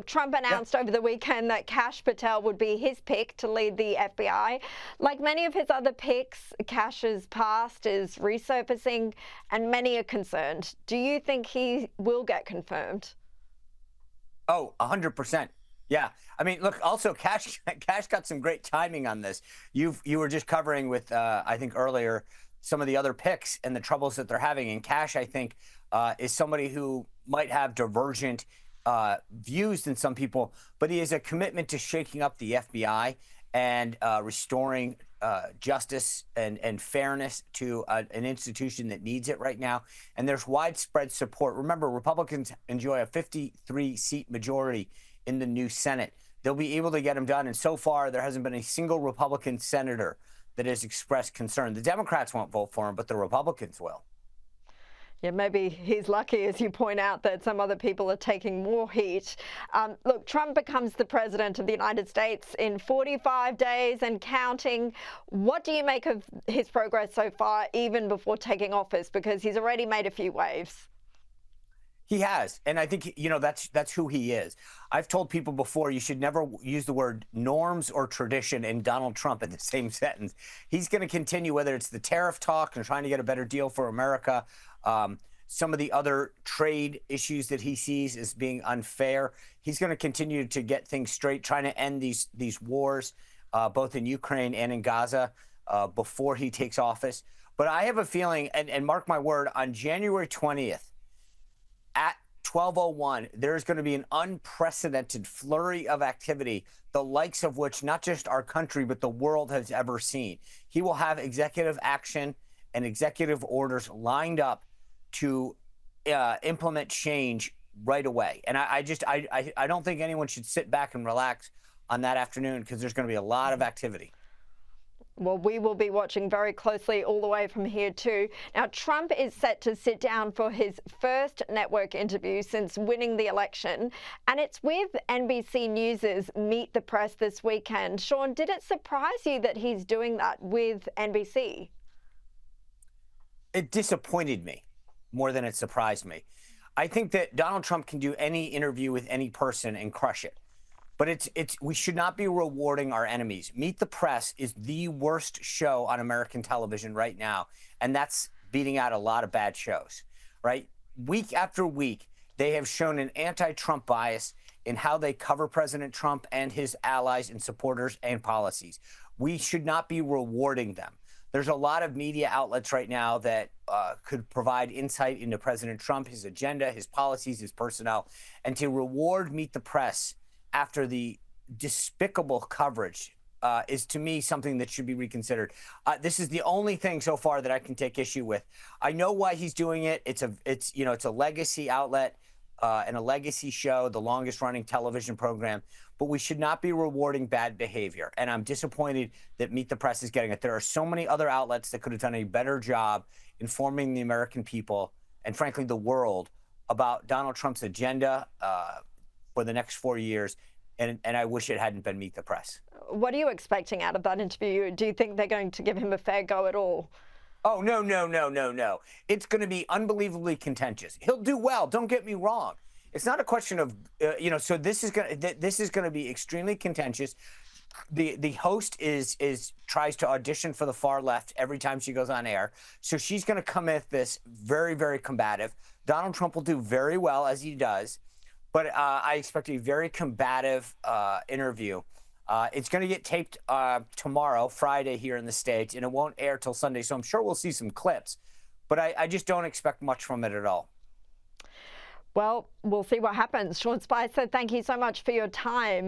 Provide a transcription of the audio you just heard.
Look, Trump announced over the weekend that Kash Patel would be his pick to lead the FBI. Like many of his other picks, Kash's past is resurfacing and many are concerned. Do you think he will get confirmed? Oh, 100%. Yeah. I mean, look, also Cash got some great timing on this. You were just covering with, I think earlier, some of the other picks and the troubles that they're having. And Cash, I think, is somebody who might have divergent views than some people, but he has a commitment to shaking up the FBI and restoring justice and fairness to an institution that needs it right now. And there's widespread support. Remember, Republicans enjoy a 53-seat majority in the new Senate. They'll be able to get them done. And so far, there hasn't been a single Republican senator that has expressed concern. The Democrats won't vote for him, but the Republicans will. Yeah, maybe he's lucky, as you point out, that some other people are taking more heat. Look, Trump becomes the president of the United States in 45 days and counting. What do you make of his progress so far, even before taking office? Because he's already made a few waves. He has. And I think, that's who he is. I've told people before, you should never use the word norms or tradition and Donald Trump in the same sentence. He's going to continue, whether it's the tariff talk and trying to get a better deal for America, some of the other trade issues that he sees as being unfair. He's going to continue to get things straight, trying to end these wars, both in Ukraine and in Gaza, before he takes office. But I have a feeling, and mark my word, on January 20th, at 12:01, there's going to be an unprecedented flurry of activity, the likes of which not just our country, but the world has ever seen. He will have executive action and executive orders lined up to implement change right away. And I don't think anyone should sit back and relax on that afternoon, because there's going to be a lot of activity. Well, we will be watching very closely all the way from here too. Now, Trump is set to sit down for his first network interview since winning the election, and it's with NBC News's Meet the Press this weekend. Sean, did it surprise you that he's doing that with NBC? It disappointed me more than it surprised me. I think that Donald Trump can do any interview with any person and crush it. But we should not be rewarding our enemies. Meet the Press is the worst show on American television right now, and that's beating out a lot of bad shows, right? Week after week, they have shown an anti-Trump bias in how they cover President Trump and his allies and supporters and policies. We should not be rewarding them. There's a lot of media outlets right now that could provide insight into President Trump, his agenda, his policies, his personnel, and to reward Meet the Press after the despicable coverage is, to me, something that should be reconsidered. This is the only thing so far that I can take issue with. I know why he's doing it. It's a legacy outlet and a legacy show, the longest running television program, but we should not be rewarding bad behavior. And I'm disappointed that Meet the Press is getting it. There are so many other outlets that could have done a better job informing the American people and, frankly, the world about Donald Trump's agenda for the next 4 years, and I wish it hadn't been Meet the Press. What are you expecting out of that interview? Do you think they're going to give him a fair go at all? Oh, no. It's going to be unbelievably contentious. He'll do well, don't get me wrong. It's not a question of, so this is going to be extremely contentious. The host tries to audition for the far left every time she goes on air. So she's going to come at this very, very combative. Donald Trump will do very well, as he does. But I expect a very combative interview. It's going to get taped tomorrow, Friday, here in the States, and it won't air till Sunday. So I'm sure we'll see some clips. But I just don't expect much from it at all. Well, we'll see what happens. Sean Spicer, thank you so much for your time.